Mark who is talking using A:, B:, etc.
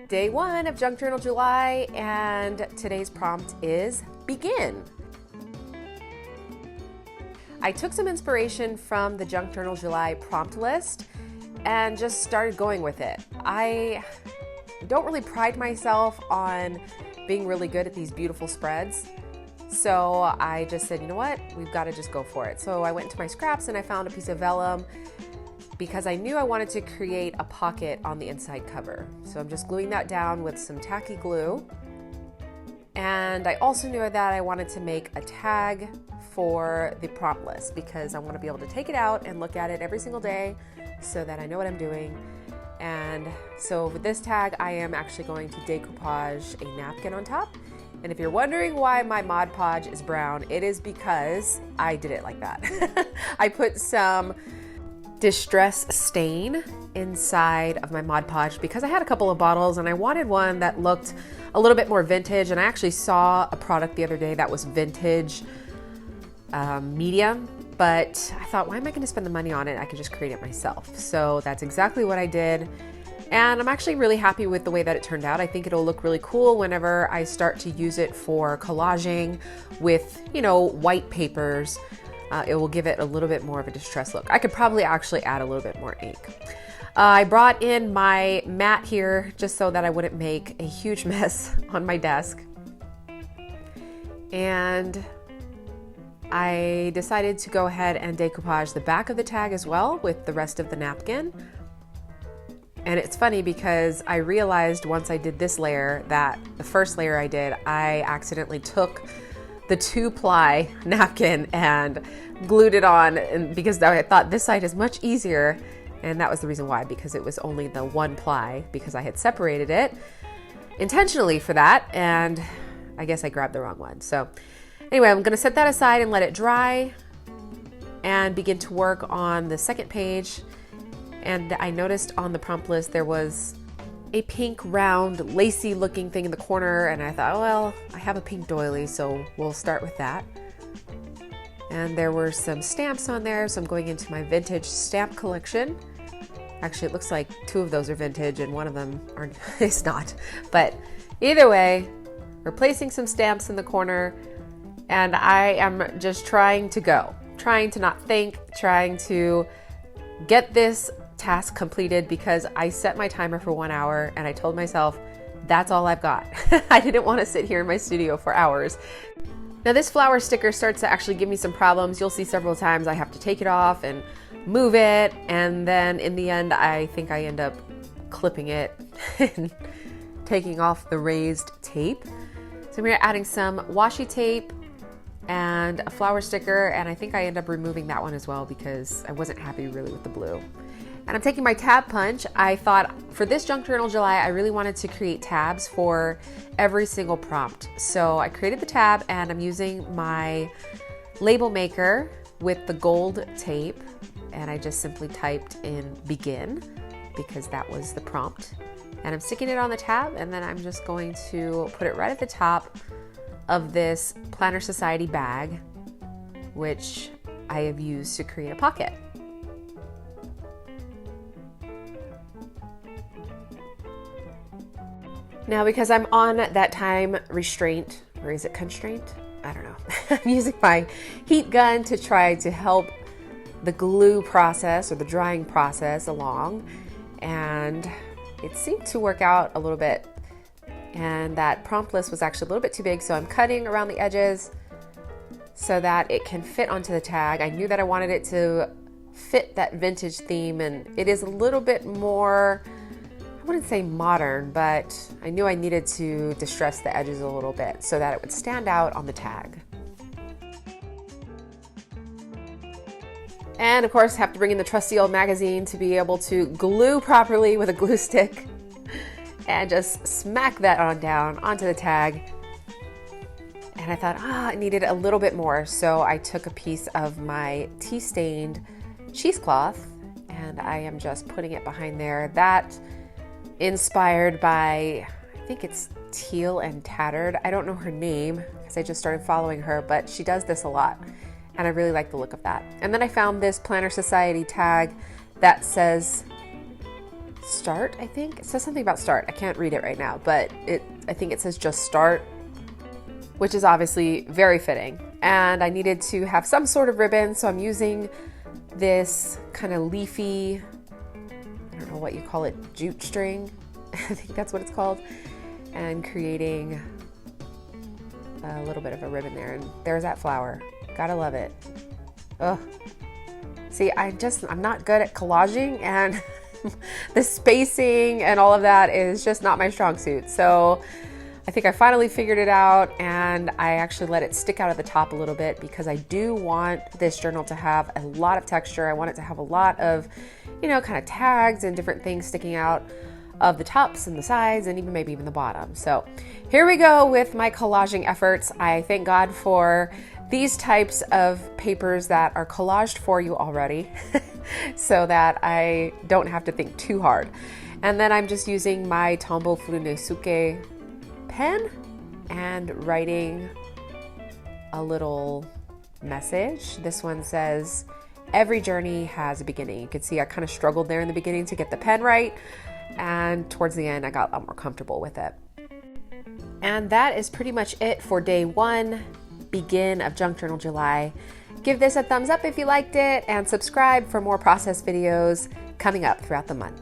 A: Day one of Junk Journal July, and today's prompt is begin. I took some inspiration from the Junk Journal July prompt list and just started going with it. I don't really pride myself on being really good at these beautiful spreads. So I just said, you know what, we've got to just go for it. So I went into my scraps and I found a piece of vellum because I knew I wanted to create a pocket on the inside cover. So I'm just gluing that down with some tacky glue. And I also knew that I wanted to make a tag for the prompt list because I want to be able to take it out and look at it every single day so that I know what I'm doing. And so with this tag, I am actually going to decoupage a napkin on top. And if you're wondering why my Mod Podge is brown, it is because I did it like that. I put some distress stain inside of my Mod Podge because I had a couple of bottles and I wanted one that looked a little bit more vintage. And I actually saw a product the other day that was vintage medium, but I thought, why am I going to spend the money on it? I could just create it myself. So that's exactly what I did. And I'm actually really happy with the way that it turned out. I think it'll look really cool whenever I start to use it for collaging with, white papers. It will give it a little bit more of a distressed look. I could probably actually add a little bit more ink. I brought in my mat here just so that I wouldn't make a huge mess on my desk. And I decided to go ahead and decoupage the back of the tag as well with the rest of the napkin. And it's funny because I realized once I did this layer that the first layer I did, I accidentally took the 2-ply napkin and glued it on, and because I thought this side is much easier, and that was the reason why, because it was only the 1-ply because I had separated it intentionally for that, and I guess I grabbed the wrong one. So anyway, I'm gonna set that aside and let it dry and begin to work on the second page. And I noticed on the prompt list there was a pink, round, lacy looking thing in the corner, and I thought, well, I have a pink doily, so we'll start with that. And there were some stamps on there, so I'm going into my vintage stamp collection. Actually, it looks like 2 of those are vintage and one of them is not. But either way, we're placing some stamps in the corner, and I am just trying to not think, trying to get this task completed because I set my timer for 1 hour and I told myself that's all I've got. I didn't want to sit here in my studio for hours. Now this flower sticker starts to actually give me some problems. You'll see several times I have to take it off and move it, and then in the end I think I end up clipping it and taking off the raised tape. So I'm here adding some washi tape and a flower sticker, and I think I end up removing that one as well because I wasn't happy really with the blue. And I'm taking my tab punch. I thought for this Junk Journal July, I really wanted to create tabs for every single prompt. So I created the tab and I'm using my label maker with the gold tape, and I just simply typed in begin because that was the prompt. And I'm sticking it on the tab, and then I'm just going to put it right at the top of this Planner Society bag, which I have used to create a pocket. Now, because I'm on that time restraint, or is it constraint? I don't know. I'm using my heat gun to try to help the glue process or the drying process along, and it seemed to work out a little bit. And that prompt list was actually a little bit too big, so I'm cutting around the edges so that it can fit onto the tag. I knew that I wanted it to fit that vintage theme, and it is a little bit more, I wouldn't say modern, but I knew I needed to distress the edges a little bit so that it would stand out on the tag. And of course, have to bring in the trusty old magazine to be able to glue properly with a glue stick and just smack that on down onto the tag. And I thought, I needed a little bit more. So I took a piece of my tea-stained cheesecloth and I am just putting it behind there. That inspired by, I think it's Teal and Tattered. I don't know her name because I just started following her, but she does this a lot. And I really like the look of that. And then I found this Planner Society tag that says start, I think. It says something about start. I can't read it right now, but I think it says just start, which is obviously very fitting. And I needed to have some sort of ribbon, so I'm using this kind of leafy, I don't know what you call it, jute string. I think that's what it's called. And creating a little bit of a ribbon there. And there's that flower. Gotta love it. Ugh. See, I'm not good at collaging, and the spacing and all of that is just not my strong suit. So I think I finally figured it out, and I actually let it stick out at the top a little bit because I do want this journal to have a lot of texture. I want it to have a lot of, kind of tags and different things sticking out of the tops and the sides and maybe even the bottom. So here we go with my collaging efforts. I thank God for these types of papers that are collaged for you already so that I don't have to think too hard. And then I'm just using my Tombow Furunosuke pen and writing a little message. This one says, every journey has a beginning. You can see I kind of struggled there in the beginning to get the pen right, and towards the end I got a lot more comfortable with it. And that is pretty much it for day 1, begin of Junk Journal July. Give this a thumbs up if you liked it, and subscribe for more process videos coming up throughout the month.